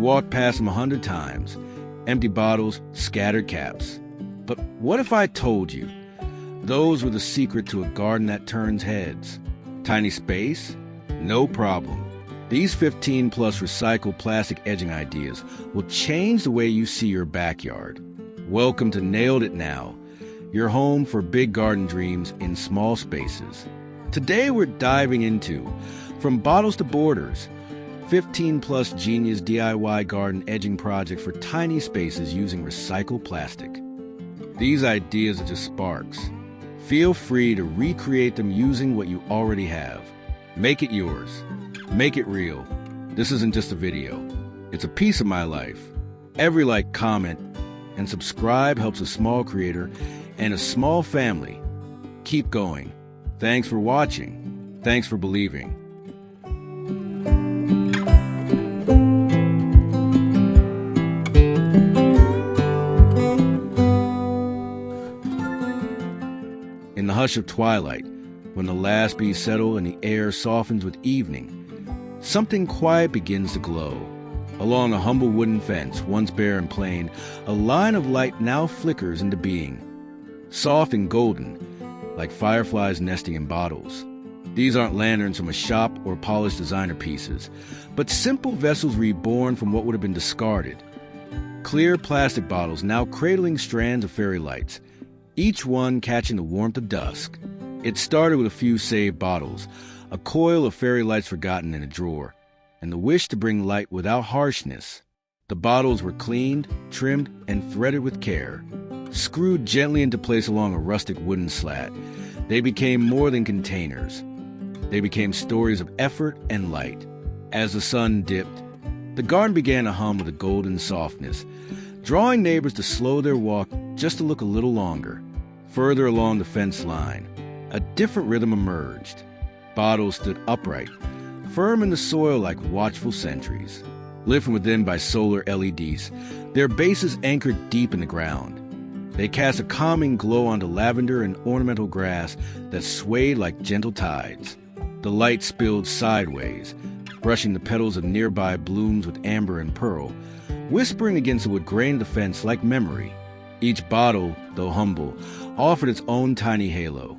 walked past them 100 times. Empty bottles, scattered caps. But what if I told you those were the secret to a garden that turns heads? Tiny space? No problem. These 15-plus recycled plastic edging ideas will change the way you see your backyard. Welcome to Nailed It Now, your home for big garden dreams in small spaces. Today we're diving into From Bottles to Borders, 15-plus genius DIY garden edging project for tiny spaces using recycled plastic. These ideas are just sparks. Feel free to recreate them using what you already have. Make it yours. Make it real. This isn't just a video. It's a piece of my life. Every like, comment, and subscribe helps a small creator and a small family keep going. Thanks for watching. Thanks for believing. In the hush of twilight, when the last bees settle and the air softens with evening, something quiet begins to glow. Along a humble wooden fence, once bare and plain, a line of light now flickers into being, soft and golden, like fireflies nesting in bottles. These aren't lanterns from a shop or polished designer pieces, but simple vessels reborn from what would have been discarded. Clear plastic bottles now cradling strands of fairy lights, each one catching the warmth of dusk. It started with a few saved bottles, a coil of fairy lights forgotten in a drawer, and the wish to bring light without harshness. The bottles were cleaned, trimmed, and threaded with care. Screwed gently into place along a rustic wooden slat, they became more than containers. They became stories of effort and light. As the sun dipped, the garden began to hum with a golden softness, drawing neighbors to slow their walk just to look a little longer. Further along the fence line, a different rhythm emerged. Bottles stood upright, firm in the soil like watchful sentries. Lit from within by solar LEDs, their bases anchored deep in the ground. They cast a calming glow onto lavender and ornamental grass that swayed like gentle tides. The light spilled sideways, brushing the petals of nearby blooms with amber and pearl, whispering against the wood grain of the fence like memory. Each bottle, though humble, offered its own tiny halo.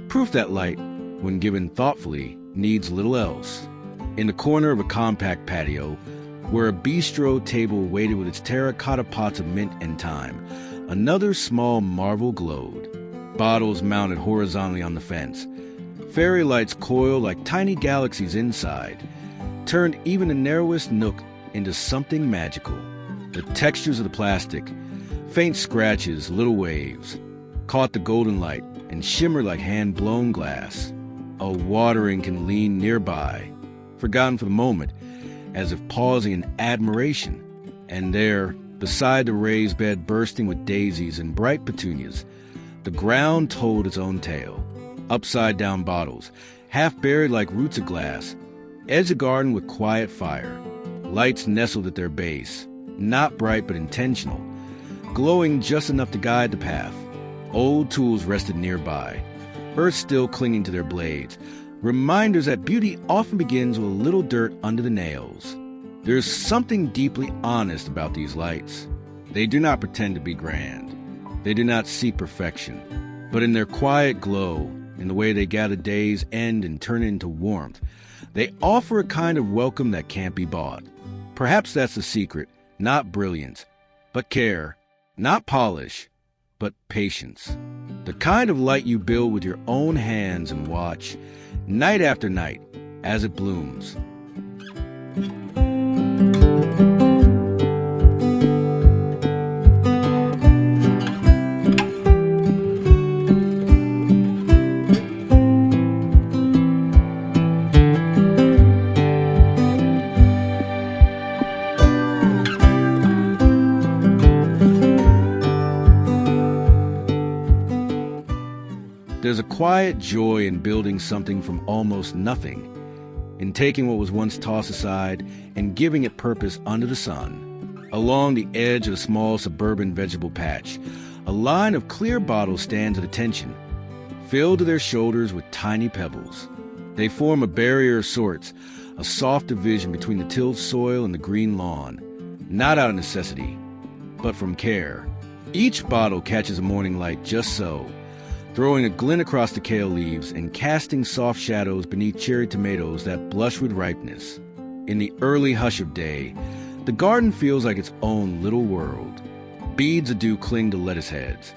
Proof that light, when given thoughtfully, needs little else. In the corner of a compact patio, where a bistro table waited with its terracotta pots of mint and thyme, another small marvel glowed. Bottles mounted horizontally on the fence. Fairy lights coiled like tiny galaxies inside, turned even the narrowest nook into something magical. The textures of the plastic, faint scratches, little waves, caught the golden light and shimmered like hand-blown glass. A watering can lean nearby, forgotten for the moment, as if pausing in admiration. And there, beside the raised bed bursting with daisies and bright petunias, the ground told its own tale. Upside-down bottles, half buried like roots of glass, edged the garden with quiet fire. Lights nestled at their base, not bright but intentional, glowing just enough to guide the path. Old tools rested nearby, earth still clinging to their blades, reminders that beauty often begins with a little dirt under the nails. There's something deeply honest about these lights. They do not pretend to be grand. They do not seek perfection. But in their quiet glow, in the way they gather day's end and turn it into warmth, they offer a kind of welcome that can't be bought. Perhaps that's the secret, not brilliance, but care, not polish, but patience. The kind of light you build with your own hands and watch, night after night, as it blooms. There's a quiet joy in building something from almost nothing, in taking what was once tossed aside and giving it purpose under the sun. Along the edge of a small suburban vegetable patch, a line of clear bottles stands at attention, filled to their shoulders with tiny pebbles. They form a barrier of sorts, a soft division between the tilled soil and the green lawn. not out of necessity, but from care. Each bottle catches a morning light just so, throwing a glint across the kale leaves and casting soft shadows beneath cherry tomatoes that blush with ripeness. In the early hush of day, the garden feels like its own little world. Beads of dew cling to lettuce heads,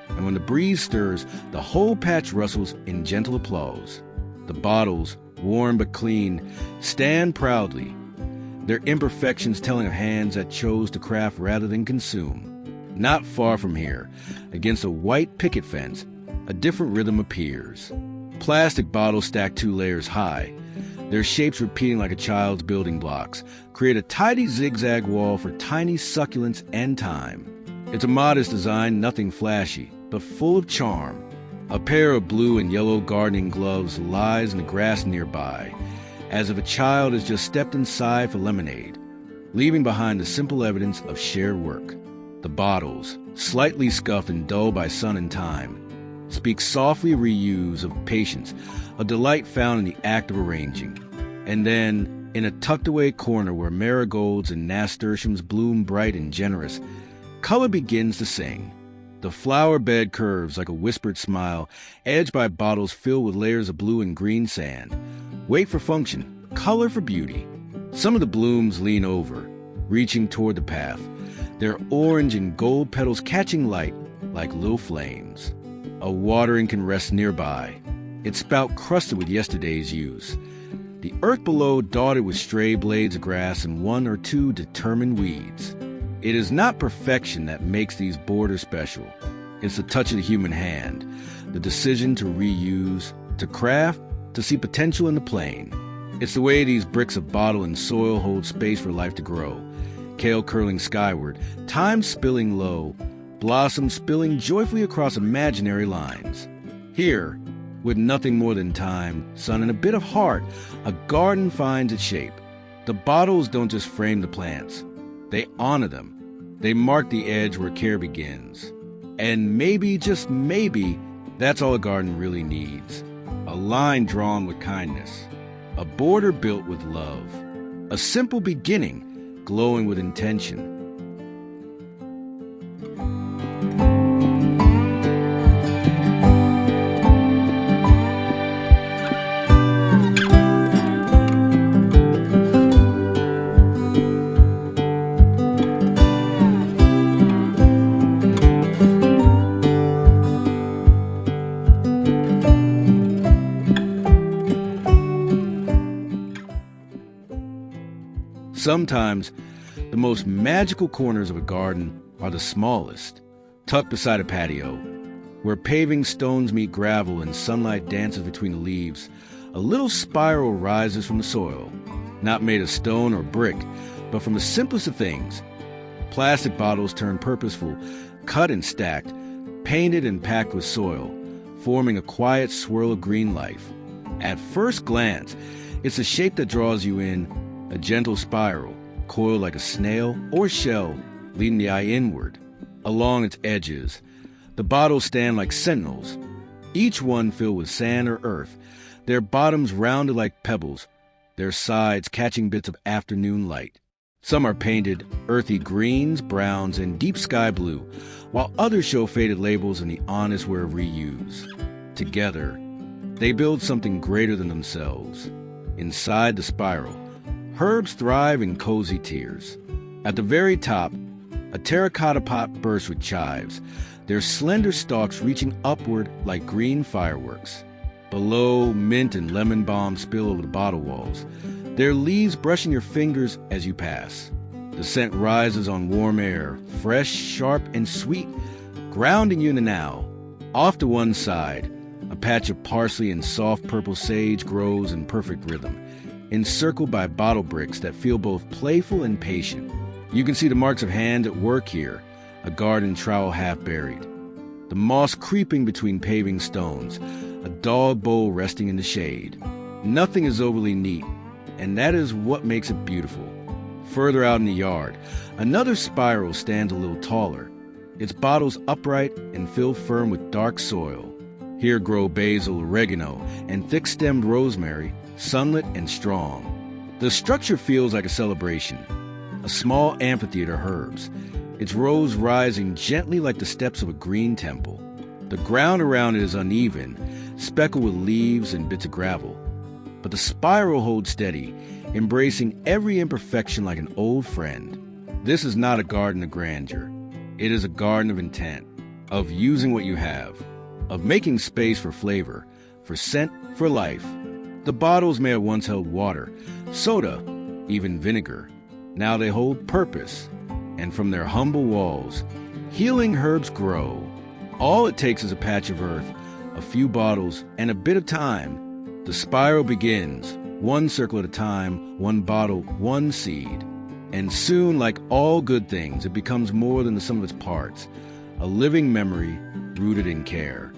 and when the breeze stirs, the whole patch rustles in gentle applause. The bottles, worn but clean, stand proudly, their imperfections telling of hands that chose to craft rather than consume. Not far from here, against a white picket fence, a different rhythm appears. Plastic bottles stacked 2 layers high, their shapes repeating like a child's building blocks, create a tidy zigzag wall for tiny succulents and thyme. It's a modest design, nothing flashy, but full of charm. A pair of blue and yellow gardening gloves lies in the grass nearby, as if a child has just stepped inside for lemonade, leaving behind the simple evidence of shared work. The bottles, slightly scuffed and dulled by sun and time, speak softly of reuse, of patience, a delight found in the act of arranging. And then, in a tucked-away corner where marigolds and nasturtiums bloom bright and generous, color begins to sing. The flower bed curves like a whispered smile, edged by bottles filled with layers of blue and green sand. Wait for function, color for beauty. Some of the blooms lean over, reaching toward the path, their orange and gold petals catching light like little flames. A watering can rest nearby, its spout crusted with yesterday's use. The earth below dotted with stray blades of grass and 1 or 2 determined weeds. It is not perfection that makes these borders special. It's the touch of the human hand, the decision to reuse, to craft, to see potential in the plain. It's the way these bricks of bottle and soil hold space for life to grow. Kale curling skyward, thyme spilling low, blossoms spilling joyfully across imaginary lines. Here, with nothing more than time, sun, and a bit of heart, a garden finds its shape. The bottles don't just frame the plants. They honor them. They mark the edge where care begins. And maybe, just maybe, that's all a garden really needs. A line drawn with kindness. A border built with love. A simple beginning, glowing with intention. Sometimes, the most magical corners of a garden are the smallest, tucked beside a patio, where paving stones meet gravel and sunlight dances between the leaves. A little spiral rises from the soil, not made of stone or brick, but from the simplest of things. Plastic bottles turn purposeful, cut and stacked, painted and packed with soil, forming a quiet swirl of green life. At first glance, it's a shape that draws you in, a gentle spiral, coiled like a snail or shell, leading the eye inward. Along its edges, the bottles stand like sentinels, each one filled with sand or earth, their bottoms rounded like pebbles, their sides catching bits of afternoon light. Some are painted earthy greens, browns, and deep sky blue, while others show faded labels in the honest wear of reuse. Together, they build something greater than themselves. Inside the spiral, herbs thrive in cozy tiers. At the very top, a terracotta pot bursts with chives, their slender stalks reaching upward like green fireworks. Below, mint and lemon balm spill over the bottle walls, their leaves brushing your fingers as you pass. The scent rises on warm air, fresh, sharp, and sweet, grounding you in the now. Off to one side, a patch of parsley and soft purple sage grows in perfect rhythm, encircled by bottle bricks that feel both playful and patient. You can see the marks of hand at work here, a garden trowel half buried. The moss creeping between paving stones, a dog bowl resting in the shade. Nothing is overly neat, and that is what makes it beautiful. Further out in the yard, another spiral stands a little taller, its bottles upright and filled firm with dark soil. Here grow basil, oregano, and thick-stemmed rosemary, sunlit and strong. The structure feels like a celebration, a small amphitheater herbs, its rows rising gently like the steps of a green temple. The ground around it is uneven, speckled with leaves and bits of gravel, but the spiral holds steady, embracing every imperfection like an old friend. This is not a garden of grandeur. It is a garden of intent, of using what you have, of making space for flavor, for scent, for life. The bottles may have once held water, soda, even vinegar. Now they hold purpose, and from their humble walls, healing herbs grow. All it takes is a patch of earth, a few bottles, and a bit of time. The spiral begins, one circle at a time, one bottle, one seed. And soon, like all good things, it becomes more than the sum of its parts, a living memory rooted in care.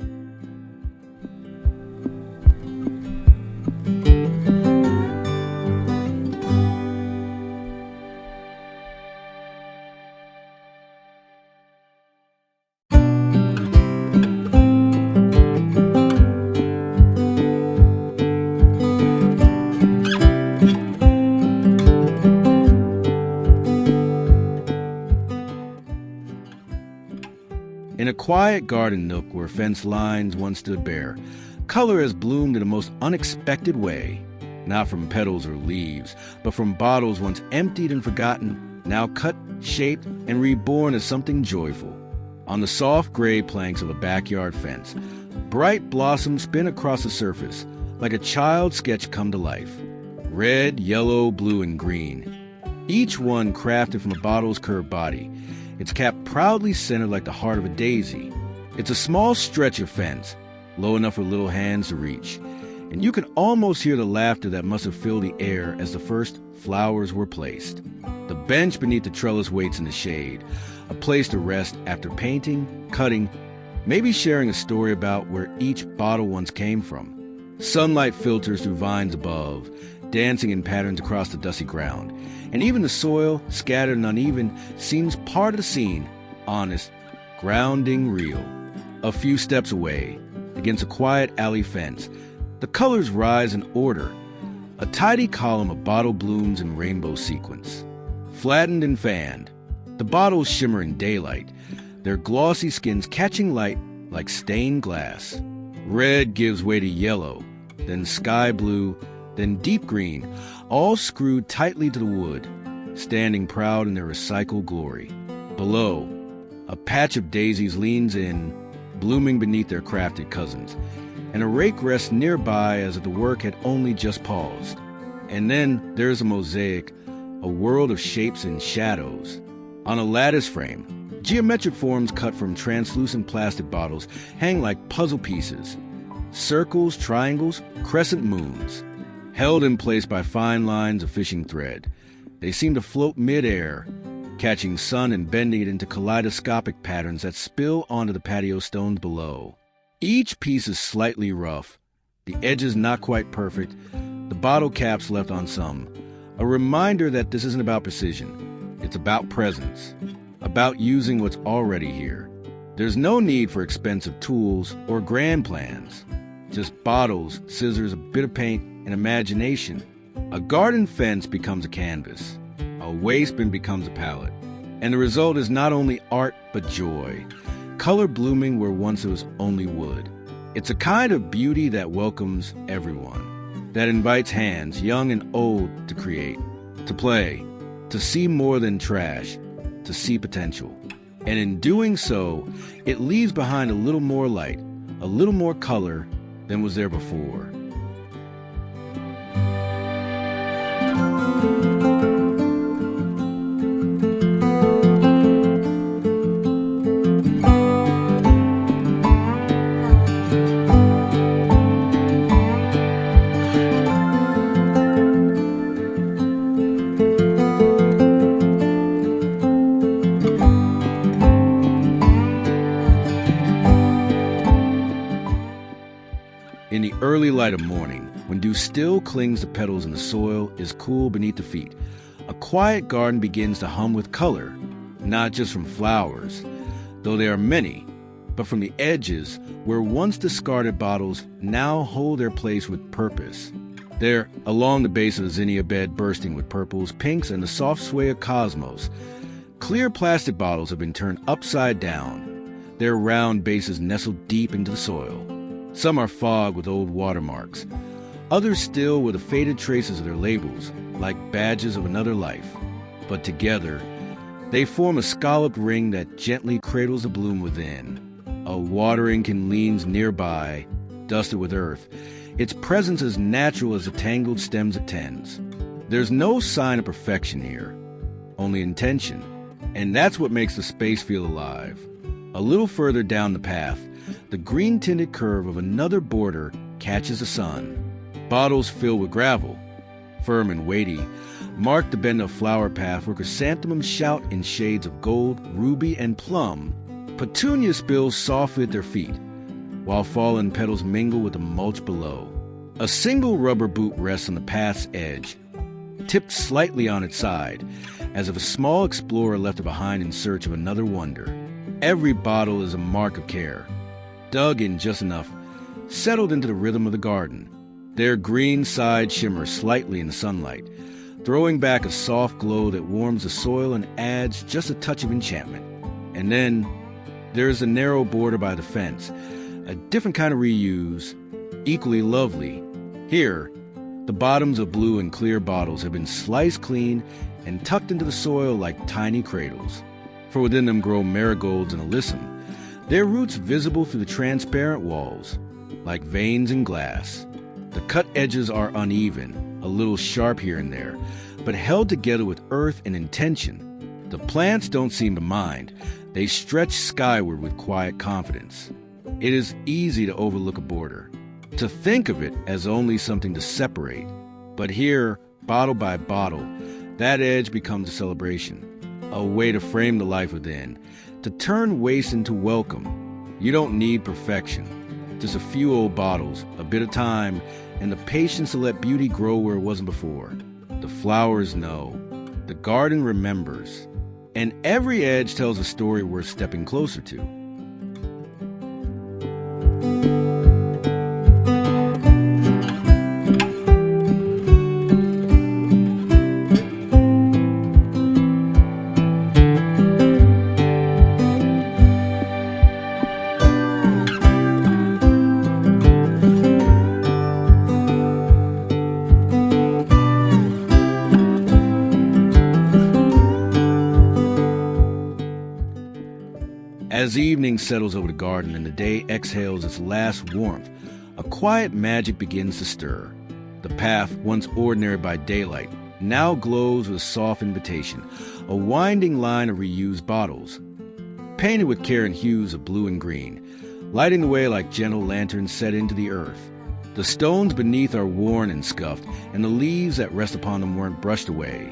In a quiet garden nook where fence lines once stood bare, color has bloomed in a most unexpected way, not from petals or leaves, but from bottles once emptied and forgotten, now cut, shaped, and reborn as something joyful. On the soft gray planks of a backyard fence, bright blossoms spin across the surface, like a child's sketch come to life. Red, yellow, blue, and green, each one crafted from a bottle's curved body, its cap proudly centered like the heart of a daisy. It's a small stretch of fence, low enough for little hands to reach, and you can almost hear the laughter that must have filled the air as the first flowers were placed. The bench beneath the trellis waits in the shade, a place to rest after painting, cutting, maybe sharing a story about where each bottle once came from. Sunlight filters through vines above, dancing in patterns across the dusty ground, and even the soil, scattered and uneven, seems part of the scene, honest, grounding, real. A few steps away, against a quiet alley fence, the colors rise in order, a tidy column of bottle blooms in rainbow sequence. Flattened and fanned, the bottles shimmer in daylight, their glossy skins catching light like stained glass. Red gives way to yellow, then sky blue, then deep green, all screwed tightly to the wood, standing proud in their recycled glory. Below, a patch of daisies leans in, blooming beneath their crafted cousins, and a rake rests nearby as if the work had only just paused. And then there's a mosaic, a world of shapes and shadows. On a lattice frame, geometric forms cut from translucent plastic bottles hang like puzzle pieces. Circles, triangles, crescent moons, held in place by fine lines of fishing thread. They seem to float mid-air, catching sun and bending it into kaleidoscopic patterns that spill onto the patio stones below. Each piece is slightly rough, the edges not quite perfect, the bottle caps left on some. A reminder that this isn't about precision. It's about presence, about using what's already here. There's no need for expensive tools or grand plans. Just bottles, scissors, a bit of paint, and imagination. A garden fence becomes a canvas. A waste bin becomes a palette. And the result is not only art, but joy. Color blooming where once it was only wood. It's a kind of beauty that welcomes everyone, that invites hands, young and old, to create, to play, to see more than trash, to see potential. And in doing so, it leaves behind a little more light, a little more color than was there before. In the early light of morning, when dew still clings to petals and the soil is cool beneath the feet, a quiet garden begins to hum with color, not just from flowers, though there are many, but from the edges where once discarded bottles now hold their place with purpose. There, along the base of the zinnia bed bursting with purples, pinks, and the soft sway of cosmos, clear plastic bottles have been turned upside down, their round bases nestled deep into the soil. Some are fogged with old watermarks, others still with the faded traces of their labels, like badges of another life. But together, they form a scalloped ring that gently cradles the bloom within. A watering can leans nearby, dusted with earth, its presence as natural as the tangled stems it tends. There's no sign of perfection here, only intention, and that's what makes the space feel alive. A little further down the path, the green-tinted curve of another border catches the sun. Bottles filled with gravel, firm and weighty, mark the bend of flower path where chrysanthemums shout in shades of gold, ruby, and plum. Petunia spills softly at their feet, while fallen petals mingle with the mulch below. A single rubber boot rests on the path's edge, tipped slightly on its side, as if a small explorer left it behind in search of another wonder. Every bottle is a mark of care, dug in just enough, settled into the rhythm of the garden. Their green sides shimmer slightly in the sunlight, throwing back a soft glow that warms the soil and adds just a touch of enchantment. And then there's a narrow border by the fence, a different kind of reuse, equally lovely. Here, the bottoms of blue and clear bottles have been sliced clean and tucked into the soil like tiny cradles. For within them grow marigolds and alyssum, their roots visible through the transparent walls, like veins in glass. The cut edges are uneven, a little sharp here and there, but held together with earth and intention. The plants don't seem to mind. They stretch skyward with quiet confidence. It is easy to overlook a border, to think of it as only something to separate. But here, bottle by bottle, that edge becomes a celebration, a way to frame the life within, to turn waste into welcome. You don't need perfection, just a few old bottles, a bit of time, and the patience to let beauty grow where it wasn't before. The flowers know, the garden remembers, and every edge tells a story worth stepping closer to. As evening settles over the garden and the day exhales its last warmth, a quiet magic begins to stir. The path, once ordinary by daylight, now glows with a soft invitation, a winding line of reused bottles, painted with care in hues of blue and green, lighting the way like gentle lanterns set into the earth. The stones beneath are worn and scuffed, and the leaves that rest upon them weren't brushed away.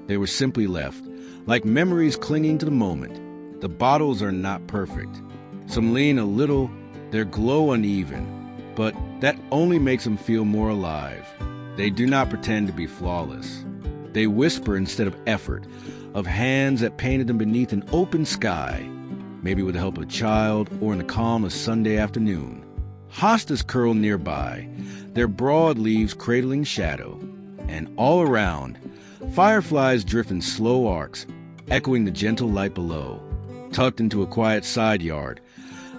They were simply left, like memories clinging to the moment. The bottles are not perfect. Some lean a little, their glow uneven, but that only makes them feel more alive. They do not pretend to be flawless. They whisper instead of effort, of hands that painted them beneath an open sky, maybe with the help of a child or in the calm of Sunday afternoon. Hostas curl nearby, their broad leaves cradling shadow, and all around, fireflies drift in slow arcs, echoing the gentle light below. Tucked into a quiet side yard,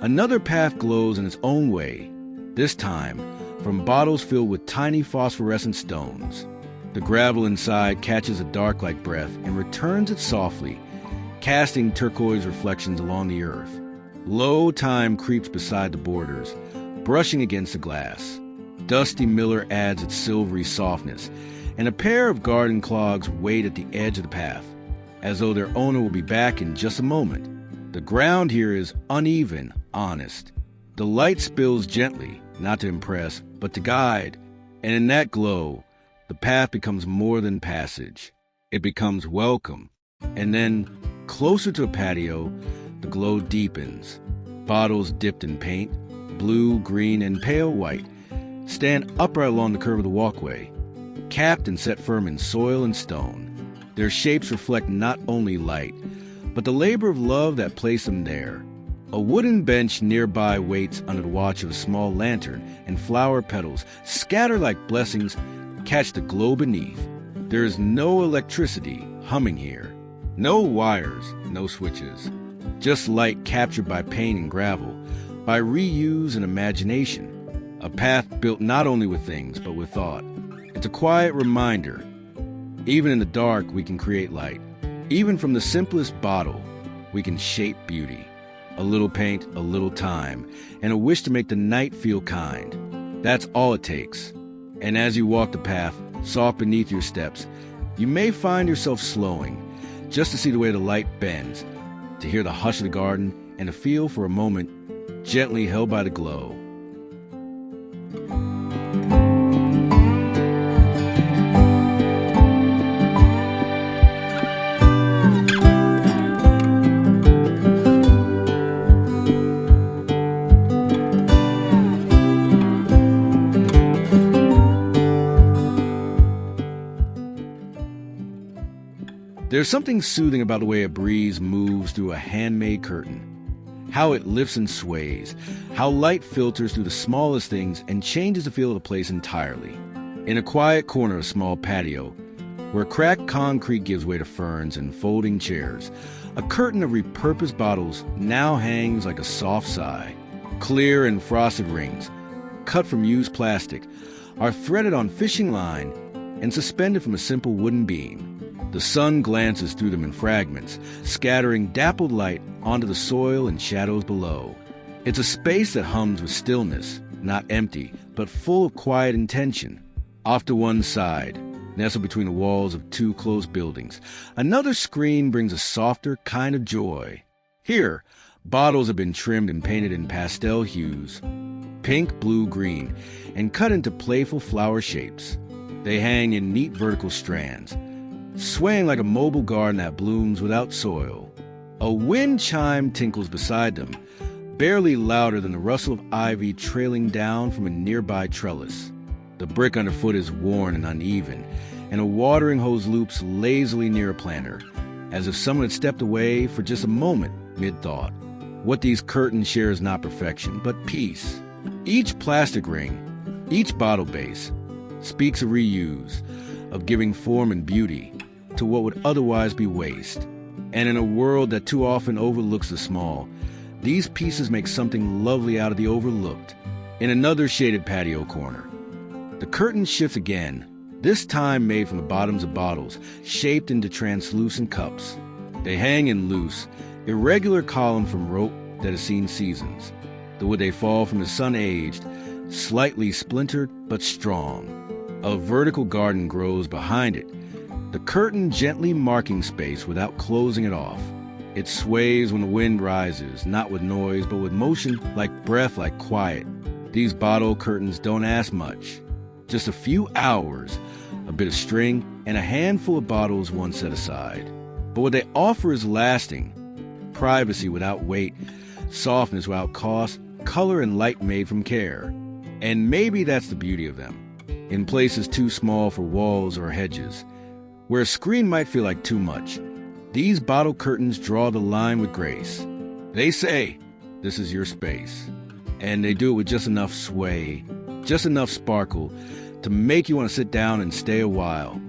another path glows in its own way, this time from bottles filled with tiny phosphorescent stones. The gravel inside catches a dark-like breath and returns it softly, casting turquoise reflections along the earth. Low thyme creeps beside the borders, brushing against the glass. Dusty miller adds its silvery softness, and a pair of garden clogs wait at the edge of the path, as though their owner will be back in just a moment. The ground here is uneven, honest. The light spills gently, not to impress, but to guide. And in that glow, the path becomes more than passage. It becomes welcome. And then, closer to a patio, the glow deepens. Bottles dipped in paint, blue, green, and pale white, stand upright along the curve of the walkway, capped and set firm in soil and stone. Their shapes reflect not only light, but the labor of love that placed them there. A wooden bench nearby waits under the watch of a small lantern, and flower petals, scattered like blessings, catch the glow beneath. There is no electricity humming here. No wires, no switches. Just light captured by paint and gravel, by reuse and imagination. A path built not only with things, but with thought. It's a quiet reminder. Even in the dark, we can create light. Even from the simplest bottle, we can shape beauty. A little paint, a little time, and a wish to make the night feel kind. That's all it takes. And as you walk the path, soft beneath your steps, you may find yourself slowing, just to see the way the light bends, to hear the hush of the garden, and to feel for a moment gently held by the glow. There's something soothing about the way a breeze moves through a handmade curtain. How it lifts and sways, how light filters through the smallest things and changes the feel of the place entirely. In a quiet corner of a small patio, where cracked concrete gives way to ferns and folding chairs, a curtain of repurposed bottles now hangs like a soft sigh. Clear and frosted rings, cut from used plastic, are threaded on fishing line and suspended from a simple wooden beam. The sun glances through them in fragments, scattering dappled light onto the soil and shadows below. It's a space that hums with stillness, not empty, but full of quiet intention. Off to one side, nestled between the walls of two close buildings, another screen brings a softer kind of joy. Here, bottles have been trimmed and painted in pastel hues, pink, blue, green, and cut into playful flower shapes. They hang in neat vertical strands, swaying like a mobile garden that blooms without soil. A wind chime tinkles beside them, barely louder than the rustle of ivy trailing down from a nearby trellis. The brick underfoot is worn and uneven, and a watering hose loops lazily near a planter, as if someone had stepped away for just a moment mid-thought. What these curtains share is not perfection, but peace. Each plastic ring, each bottle base, speaks of reuse, of giving form and beauty to what would otherwise be waste. And in a world that too often overlooks the small, these pieces make something lovely out of the overlooked. In another shaded patio corner, the curtain shifts again, this time made from the bottoms of bottles, shaped into translucent cups. They hang in loose, irregular column from rope that has seen seasons. The wood they fall from is sun-aged, slightly splintered but strong. A vertical garden grows behind it, the curtain gently marking space without closing it off. It sways when the wind rises, not with noise, but with motion, like breath, like quiet. These bottle curtains don't ask much. Just a few hours, a bit of string, and a handful of bottles one set aside. But what they offer is lasting. Privacy without weight, softness without cost, color and light made from care. And maybe that's the beauty of them. In places too small for walls or hedges, where a screen might feel like too much, these bottle curtains draw the line with grace. They say, this is your space. And they do it with just enough sway, just enough sparkle to make you want to sit down and stay a while.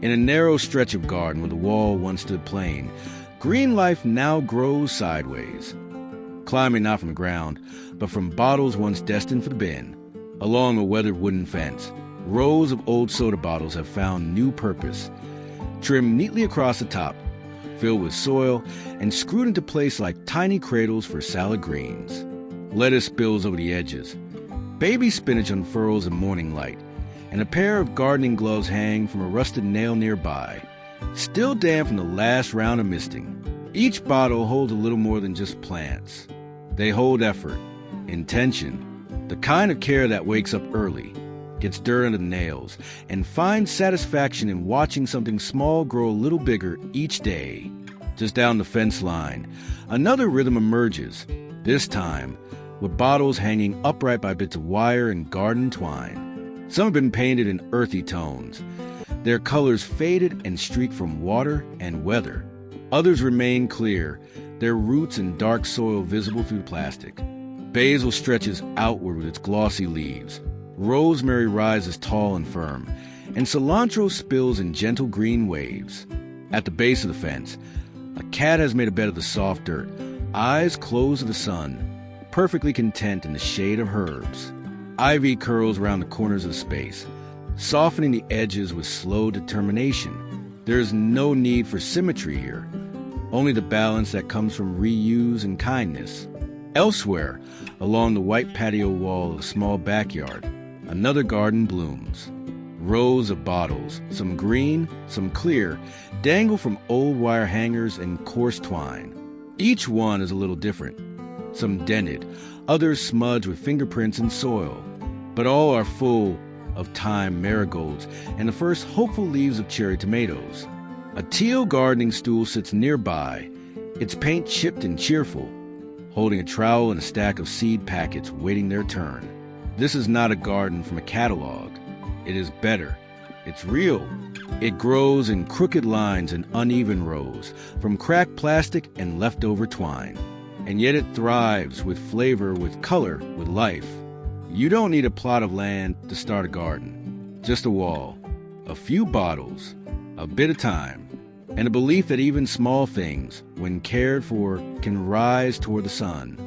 In a narrow stretch of garden where the wall once stood plain, green life now grows sideways, climbing not from the ground, but from bottles once destined for the bin. Along a weathered wooden fence, rows of old soda bottles have found new purpose, trimmed neatly across the top, filled with soil, and screwed into place like tiny cradles for salad greens. Lettuce spills over the edges, baby spinach unfurls in morning light, and a pair of gardening gloves hang from a rusted nail nearby, still damp from the last round of misting. Each bottle holds a little more than just plants. They hold effort, intention, the kind of care that wakes up early, gets dirt under the nails, and finds satisfaction in watching something small grow a little bigger each day. Just down the fence line, another rhythm emerges, this time with bottles hanging upright by bits of wire and garden twine. Some have been painted in earthy tones, their colors faded and streaked from water and weather. Others remain clear, their roots and dark soil visible through the plastic. Basil stretches outward with its glossy leaves. Rosemary rises tall and firm, and cilantro spills in gentle green waves. At the base of the fence, a cat has made a bed of the soft dirt, eyes closed to the sun, perfectly content in the shade of herbs. Ivy curls around the corners of the space, softening the edges with slow determination. There is no need for symmetry here, only the balance that comes from reuse and kindness. Elsewhere, along the white patio wall of a small backyard, another garden blooms. Rows of bottles, some green, some clear, dangle from old wire hangers and coarse twine. Each one is a little different. Some dented, others smudged with fingerprints and soil. But all are full of thyme marigolds and the first hopeful leaves of cherry tomatoes. A teal gardening stool sits nearby, its paint chipped and cheerful, holding a trowel and a stack of seed packets waiting their turn. This is not a garden from a catalog. It is better. It's real. It grows in crooked lines and uneven rows, from cracked plastic and leftover twine. And yet it thrives with flavor, with color, with life. You don't need a plot of land to start a garden. Just a wall, a few bottles, a bit of time, and a belief that even small things, when cared for, can rise toward the sun.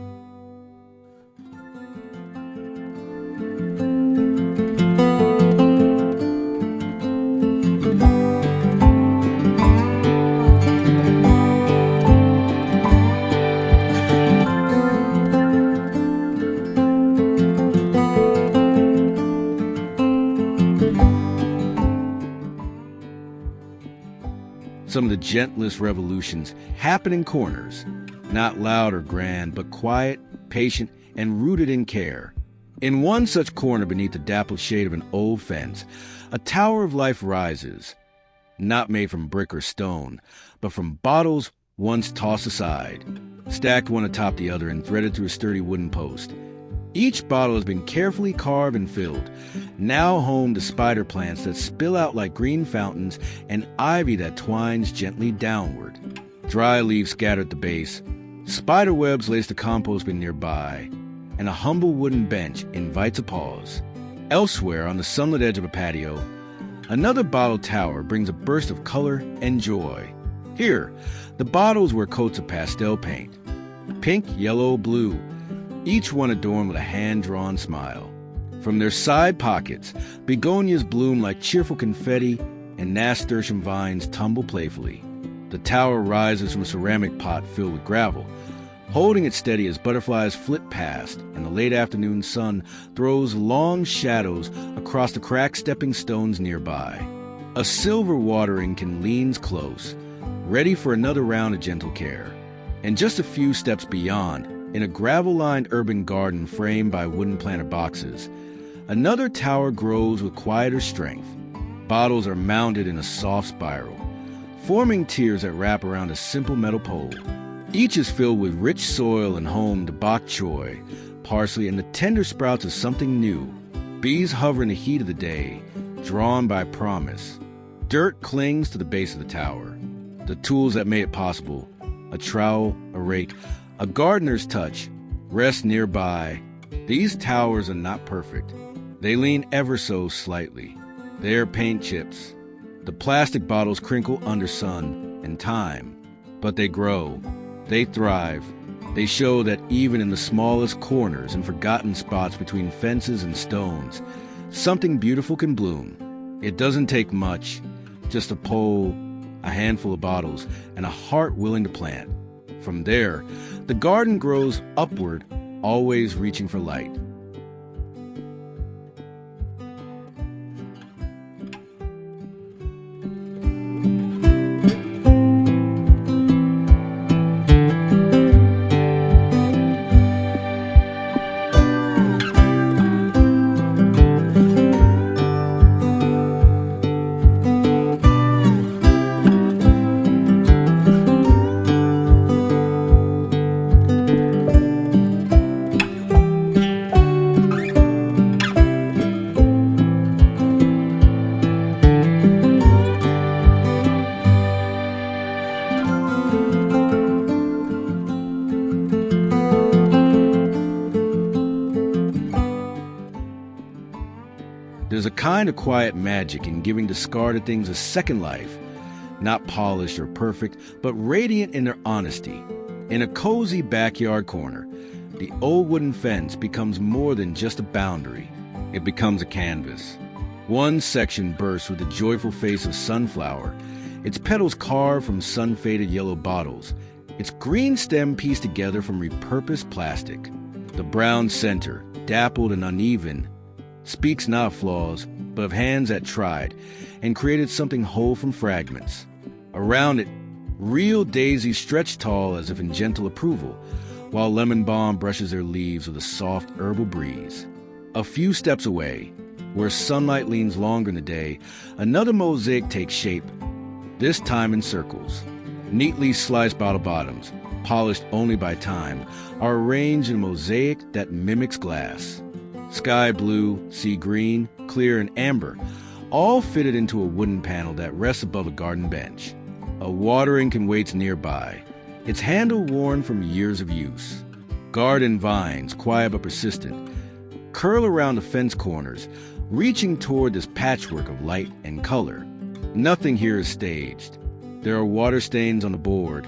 Some of the gentlest revolutions happen in corners, not loud or grand, but quiet, patient, and rooted in care. In one such corner beneath the dappled shade of an old fence, a tower of life rises, not made from brick or stone, but from bottles once tossed aside, stacked one atop the other and threaded through a sturdy wooden post. Each bottle has been carefully carved and filled, now home to spider plants that spill out like green fountains and ivy that twines gently downward. Dry leaves scattered at the base, spider webs lace the compost bin nearby, and a humble wooden bench invites a pause. Elsewhere, on the sunlit edge of a patio, another bottle tower brings a burst of color and joy. Here, the bottles wear coats of pastel paint, pink, yellow, blue, each one adorned with a hand-drawn smile. From their side pockets, begonias bloom like cheerful confetti, and nasturtium vines tumble playfully. The tower rises from a ceramic pot filled with gravel, holding it steady as butterflies flit past, and the late afternoon sun throws long shadows across the cracked stepping stones nearby. A silver watering can leans close, ready for another round of gentle care. And just a few steps beyond, in a gravel-lined urban garden framed by wooden planter boxes, another tower grows with quieter strength. Bottles are mounted in a soft spiral, forming tiers that wrap around a simple metal pole. Each is filled with rich soil and home to bok choy, parsley, and the tender sprouts of something new. Bees hover in the heat of the day, drawn by promise. Dirt clings to the base of the tower. The tools that made it possible, a trowel, a rake, a gardener's touch, rest nearby. These towers are not perfect. They lean ever so slightly. They are paint chips. The plastic bottles crinkle under sun and time. But they grow. They thrive. They show that even in the smallest corners and forgotten spots between fences and stones, something beautiful can bloom. It doesn't take much, just a pole, a handful of bottles, and a heart willing to plant. From there, the garden grows upward, always reaching for light. There's a kind of quiet magic in giving discarded things a second life, not polished or perfect, but radiant in their honesty. In a cozy backyard corner, the old wooden fence becomes more than just a boundary. It becomes a canvas. One section bursts with the joyful face of sunflower, its petals carved from sun-faded yellow bottles, its green stem pieced together from repurposed plastic. The brown center, dappled and uneven, speaks not of flaws, but of hands that tried and created something whole from fragments. Around it, real daisies stretch tall as if in gentle approval, while lemon balm brushes their leaves with a soft herbal breeze. A few steps away, where sunlight leans longer in the day, another mosaic takes shape, this time in circles. Neatly sliced bottle bottoms, polished only by time, are arranged in a mosaic that mimics glass. Sky blue, sea green, clear, and amber, all fitted into a wooden panel that rests above a garden bench. A watering can waits nearby, its handle worn from years of use. Garden vines, quiet but persistent, curl around the fence corners, reaching toward this patchwork of light and color. Nothing here is staged. There are water stains on the board,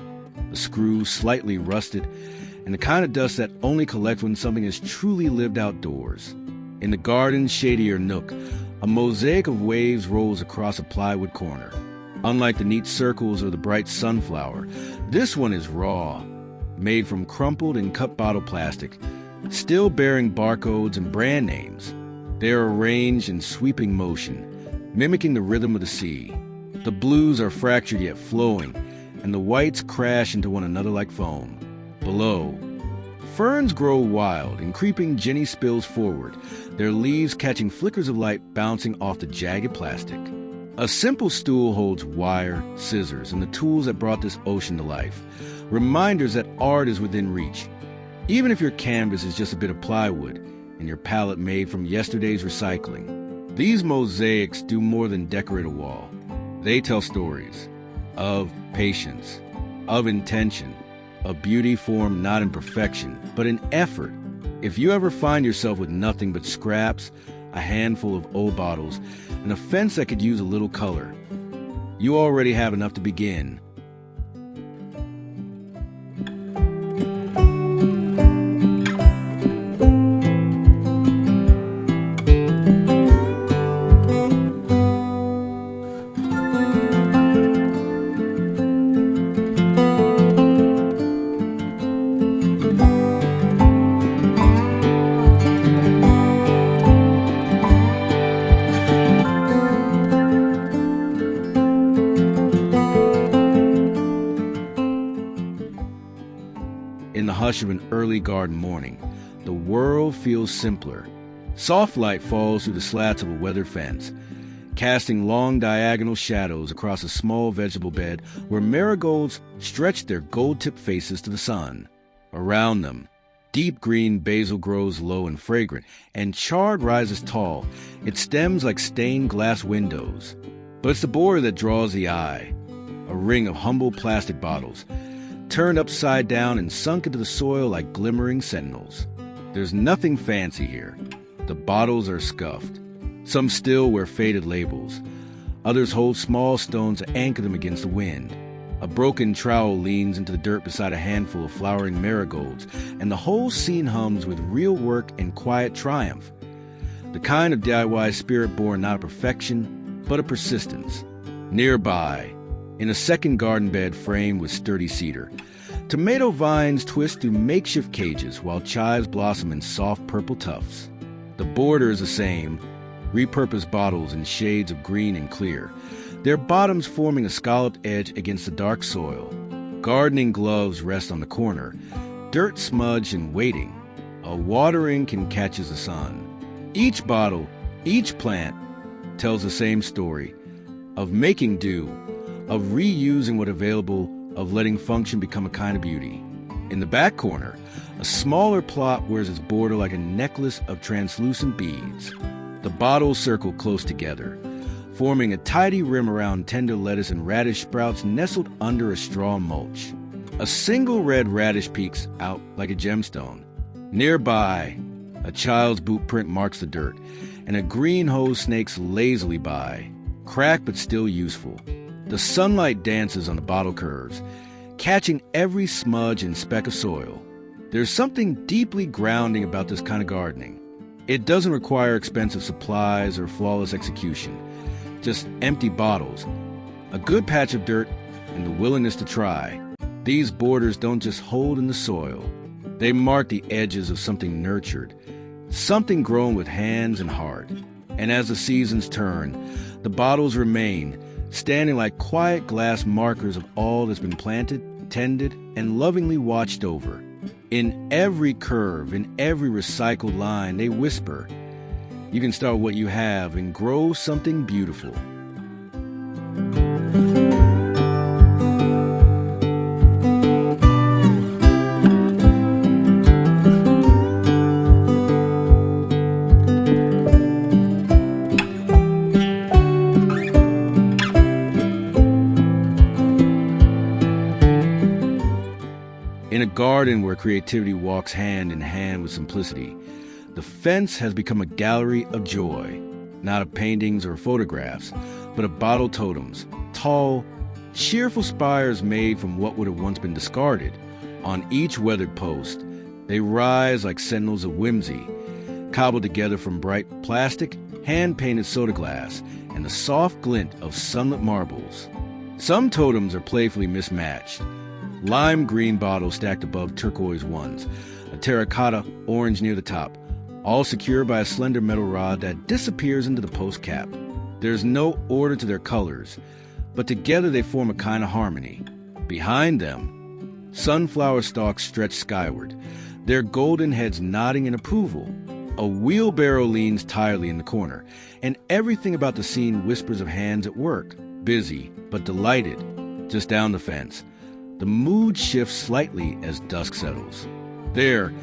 a screw slightly rusted, and the kind of dust that only collects when something is truly lived outdoors. In the garden's shadier nook, a mosaic of waves rolls across a plywood corner. Unlike the neat circles or the bright sunflower, this one is raw, made from crumpled and cut bottle plastic, still bearing barcodes and brand names. They are arranged in sweeping motion, mimicking the rhythm of the sea. The blues are fractured yet flowing, and the whites crash into one another like foam. Below, ferns grow wild, and creeping jenny spills forward, their leaves catching flickers of light bouncing off the jagged plastic. A simple stool holds wire, scissors, and the tools that brought this ocean to life, reminders that art is within reach. Even if your canvas is just a bit of plywood, and your palette made from yesterday's recycling, these mosaics do more than decorate a wall. They tell stories of patience, of intention, of beauty formed not in perfection, but in effort. If you ever find yourself with nothing but scraps, a handful of old bottles, and a fence that could use a little color, you already have enough to begin. In the hush of an early garden morning, the world feels simpler. Soft light falls through the slats of a weathered fence, casting long diagonal shadows across a small vegetable bed where marigolds stretch their gold-tipped faces to the sun. Around them, deep green basil grows low and fragrant, and chard rises tall, its stems like stained glass windows. But it's the border that draws the eye, a ring of humble plastic bottles, turned upside down and sunk into the soil like glimmering sentinels. There's nothing fancy here. The bottles are scuffed. Some still wear faded labels. Others hold small stones to anchor them against the wind. A broken trowel leans into the dirt beside a handful of flowering marigolds, and the whole scene hums with real work and quiet triumph. The kind of DIY spirit born not of perfection, but of persistence. Nearby, in a second garden bed framed with sturdy cedar, tomato vines twist through makeshift cages while chives blossom in soft purple tufts. The border is the same, repurposed bottles in shades of green and clear, their bottoms forming a scalloped edge against the dark soil. Gardening gloves rest on the corner, dirt smudged and waiting. A watering can catches the sun. Each bottle, each plant, tells the same story of making do, of reusing what available, of letting function become a kind of beauty. In the back corner, a smaller plot wears its border like a necklace of translucent beads. The bottles circle close together, forming a tidy rim around tender lettuce and radish sprouts nestled under a straw mulch. A single red radish peeks out like a gemstone. Nearby, a child's boot print marks the dirt, and a green hose snakes lazily by, cracked but still useful. The sunlight dances on the bottle curves, catching every smudge and speck of soil. There's something deeply grounding about this kind of gardening. It doesn't require expensive supplies or flawless execution, just empty bottles, a good patch of dirt, and the willingness to try. These borders don't just hold in the soil. They mark the edges of something nurtured, something grown with hands and heart. And as the seasons turn, the bottles remain, standing like quiet glass markers of all that's been planted, tended, and lovingly watched over. In every curve, in every recycled line, they whisper, "You can start what you have and grow something beautiful." In a garden where creativity walks hand in hand with simplicity, the fence has become a gallery of joy, not of paintings or photographs, but of bottle totems, tall, cheerful spires made from what would have once been discarded. On each weathered post, they rise like sentinels of whimsy, cobbled together from bright plastic, hand-painted soda glass, and the soft glint of sunlit marbles. Some totems are playfully mismatched. Lime green bottles stacked above turquoise ones, a terracotta orange near the top, all secured by a slender metal rod that disappears into the post cap. There's no order to their colors, but together they form a kind of harmony. Behind them, sunflower stalks stretch skyward, their golden heads nodding in approval. A wheelbarrow leans tiredly in the corner, and everything about the scene whispers of hands at work, busy but delighted. Just down the fence, the mood shifts slightly as dusk settles. There,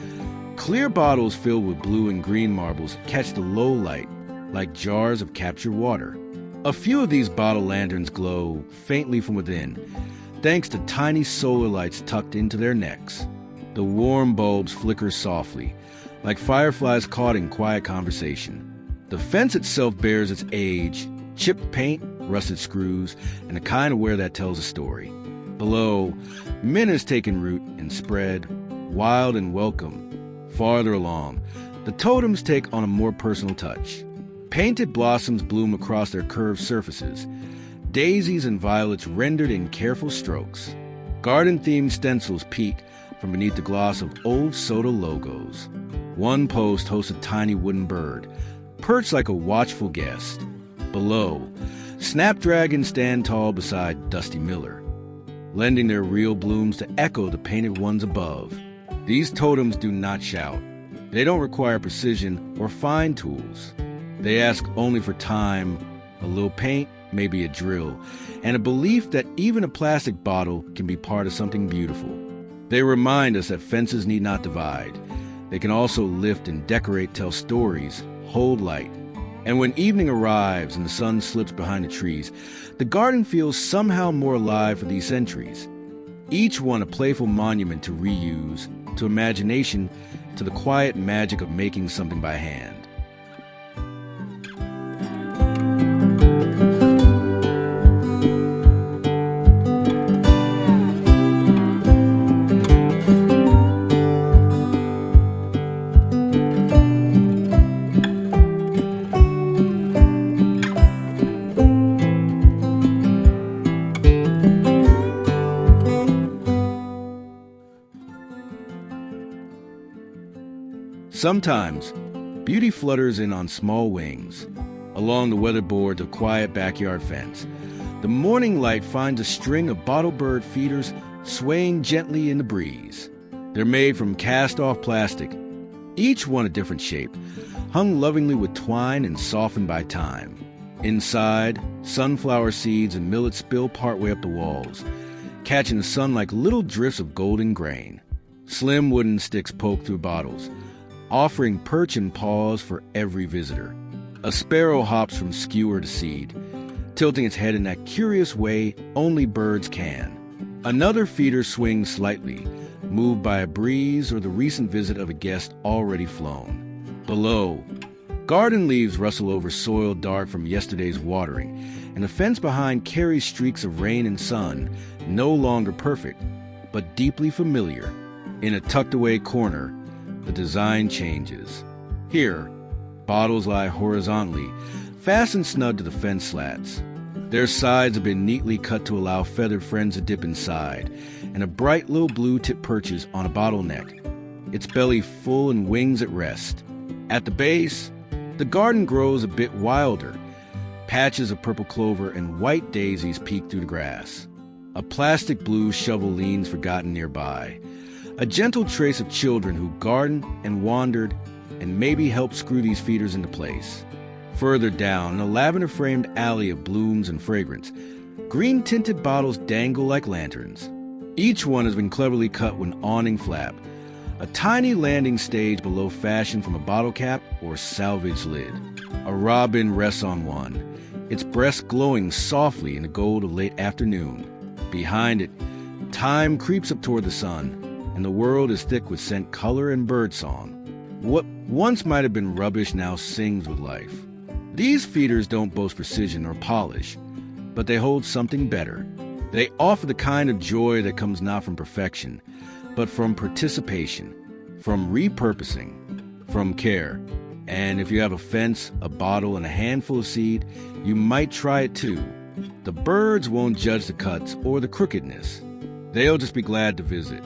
clear bottles filled with blue and green marbles catch the low light like jars of captured water. A few of these bottle lanterns glow faintly from within, thanks to tiny solar lights tucked into their necks. The warm bulbs flicker softly, like fireflies caught in quiet conversation. The fence itself bears its age, chipped paint, rusted screws, and a kind of wear that tells a story. Below, mint has taken root and spread, wild and welcome. Farther along, the totems take on a more personal touch. Painted blossoms bloom across their curved surfaces, daisies and violets rendered in careful strokes. Garden-themed stencils peek from beneath the gloss of old soda logos. One post hosts a tiny wooden bird, perched like a watchful guest. Below, snapdragons stand tall beside Dusty Miller, lending their real blooms to echo the painted ones above. These totems do not shout. They don't require precision or fine tools. They ask only for time, a little paint, maybe a drill, and a belief that even a plastic bottle can be part of something beautiful. They remind us that fences need not divide. They can also lift and decorate, tell stories, hold light. And when evening arrives and the sun slips behind the trees, the garden feels somehow more alive for these centuries. Each one a playful monument to reuse, to imagination, to the quiet magic of making something by hand. Sometimes, beauty flutters in on small wings, along the weatherboards of quiet backyard fence. The morning light finds a string of bottlebird feeders swaying gently in the breeze. They're made from cast-off plastic, each one a different shape, hung lovingly with twine and softened by time. Inside, sunflower seeds and millet spill partway up the walls, catching the sun like little drifts of golden grain. Slim wooden sticks poke through bottles, offering perch and pause for every visitor. A sparrow hops from skewer to seed, tilting its head in that curious way only birds can. Another feeder swings slightly, moved by a breeze or the recent visit of a guest already flown. Below, Garden leaves rustle over soil dark from yesterday's watering, and the fence behind carries streaks of rain and sun, no longer perfect, but deeply familiar. In a tucked-away corner, the design changes. Here, bottles lie horizontally, fastened snug to the fence slats. Their sides have been neatly cut to allow feathered friends to dip inside, and a bright little blue tip perches on a bottleneck, its belly full and wings at rest. At the base, the garden grows a bit wilder. Patches of purple clover and white daisies peek through the grass. A plastic blue shovel leans forgotten nearby. A gentle trace of children who gardened and wandered and maybe helped screw these feeders into place. Further down, in a lavender-framed alley of blooms and fragrance, green-tinted bottles dangle like lanterns. Each one has been cleverly cut with an awning flap, a tiny landing stage below fashioned from a bottle cap or salvage lid. A robin rests on one, its breast glowing softly in the gold of late afternoon. Behind it, time creeps up toward the sun, and the world is thick with scent, color, and birdsong. What once might have been rubbish now sings with life. These feeders don't boast precision or polish, but they hold something better. They offer the kind of joy that comes not from perfection, but from participation, from repurposing, from care. And if you have a fence, a bottle, and a handful of seed, you might try it too. The birds won't judge the cuts or the crookedness. They'll just be glad to visit.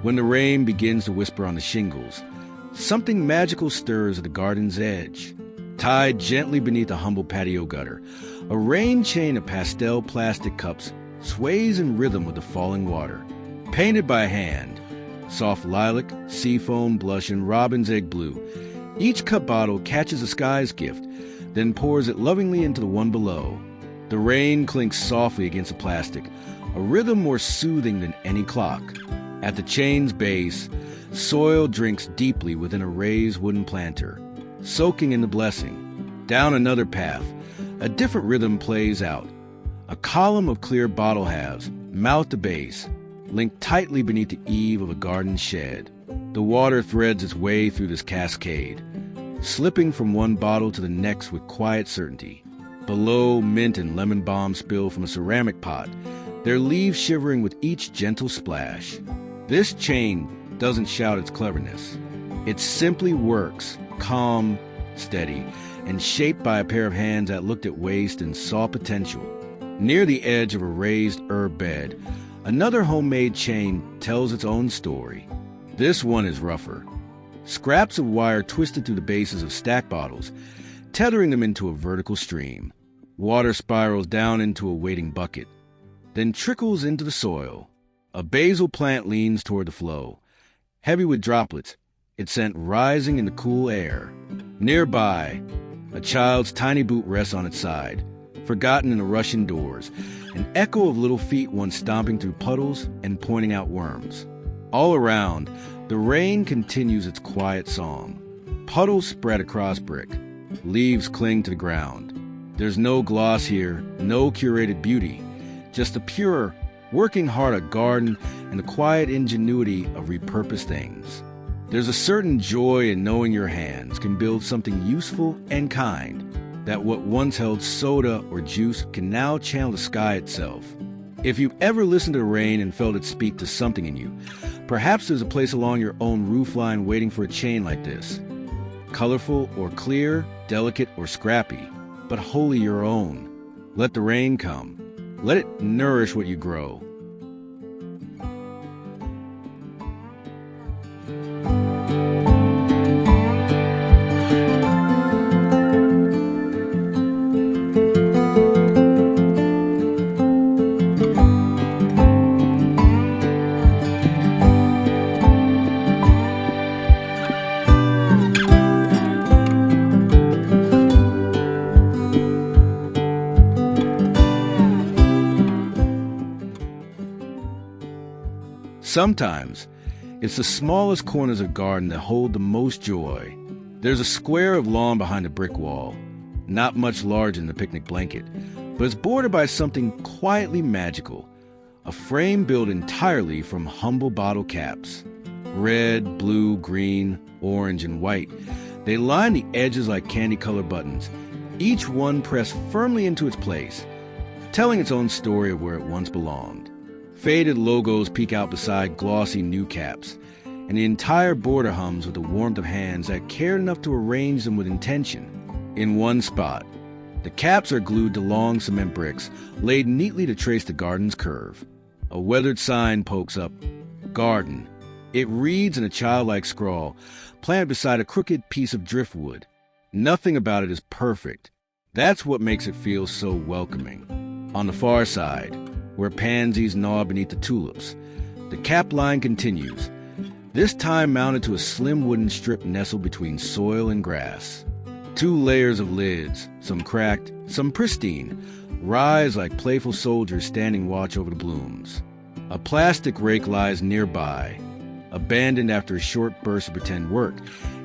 When the rain begins to whisper on the shingles, something magical stirs at the garden's edge. Tied gently beneath a humble patio gutter, a rain chain of pastel plastic cups sways in rhythm with the falling water. Painted by hand, soft lilac, seafoam blush, and robin's egg blue, each cup bottle catches a sky's gift, then pours it lovingly into the one below. The rain clinks softly against the plastic, a rhythm more soothing than any clock. At the chain's base, soil drinks deeply within a raised wooden planter, soaking in the blessing. Down another path, a different rhythm plays out. A column of clear bottle halves mount the base, linked tightly beneath the eave of a garden shed. The water threads its way through this cascade, slipping from one bottle to the next with quiet certainty. Below, mint and lemon balm spill from a ceramic pot, their leaves shivering with each gentle splash. This chain doesn't shout its cleverness. It simply works, calm, steady, and shaped by a pair of hands that looked at waste and saw potential. Near the edge of a raised herb bed, another homemade chain tells its own story. This one is rougher. Scraps of wire twisted through the bases of stack bottles, tethering them into a vertical stream. Water spirals down into a waiting bucket, then trickles into the soil. A basil plant leans toward the flow, heavy with droplets, its scent rising in the cool air. Nearby, a child's tiny boot rests on its side, forgotten in a rush indoors, an echo of little feet once stomping through puddles and pointing out worms. All around, the rain continues its quiet song. Puddles spread across brick. Leaves cling to the ground. There's no gloss here, no curated beauty, just a pure, working hard a garden and the quiet ingenuity of repurposed things. There's a certain joy in knowing your hands can build something useful and kind, that what once held soda or juice can now channel the sky itself. If you've ever listened to the rain and felt it speak to something in you, perhaps there's a place along your own roofline waiting for a chain like this. Colorful or clear, delicate or scrappy, but wholly your own. Let the rain come. Let it nourish what you grow. Sometimes, it's the smallest corners of the garden that hold the most joy. There's a square of lawn behind a brick wall, not much larger than a picnic blanket, but it's bordered by something quietly magical, a frame built entirely from humble bottle caps. Red, blue, green, orange, and white. They line the edges like candy-colored buttons, each one pressed firmly into its place, telling its own story of where it once belonged. Faded logos peek out beside glossy new caps, and the entire border hums with the warmth of hands that cared enough to arrange them with intention. In one spot, the caps are glued to long cement bricks laid neatly to trace the garden's curve. A weathered sign pokes up, "Garden." It reads in a childlike scrawl, planted beside a crooked piece of driftwood. Nothing about it is perfect. That's what makes it feel so welcoming. On the far side, where pansies gnaw beneath the tulips, the cap line continues, this time mounted to a slim wooden strip nestled between soil and grass. 2 layers of lids, some cracked, some pristine, rise like playful soldiers standing watch over the blooms. A plastic rake lies nearby, abandoned after a short burst of pretend work,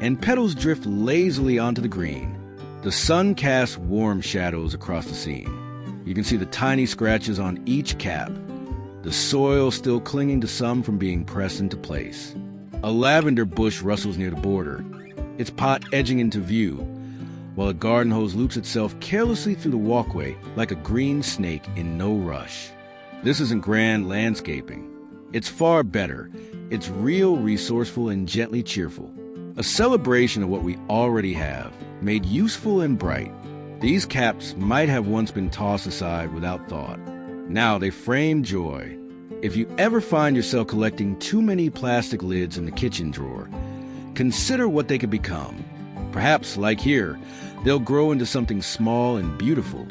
and petals drift lazily onto the green. The sun casts warm shadows across the scene. You can see the tiny scratches on each cap, the soil still clinging to some from being pressed into place. A lavender bush rustles near the border, its pot edging into view, while a garden hose loops itself carelessly through the walkway like a green snake in no rush. This isn't grand landscaping. It's far better. It's real, resourceful, and gently cheerful. A celebration of what we already have, made useful and bright. These caps might have once been tossed aside without thought. Now they frame joy. If you ever find yourself collecting too many plastic lids in the kitchen drawer, consider what they could become. Perhaps, like here, they'll grow into something small and beautiful,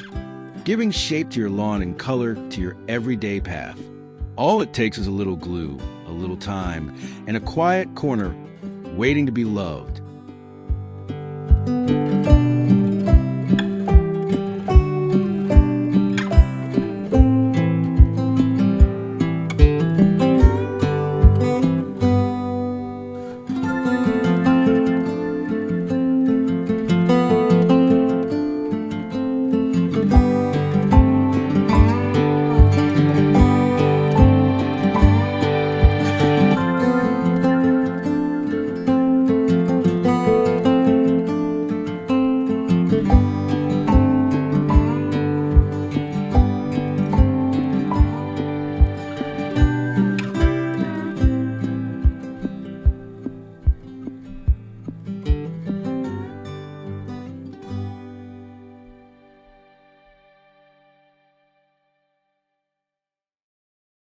giving shape to your lawn and color to your everyday path. All it takes is a little glue, a little time, and a quiet corner waiting to be loved.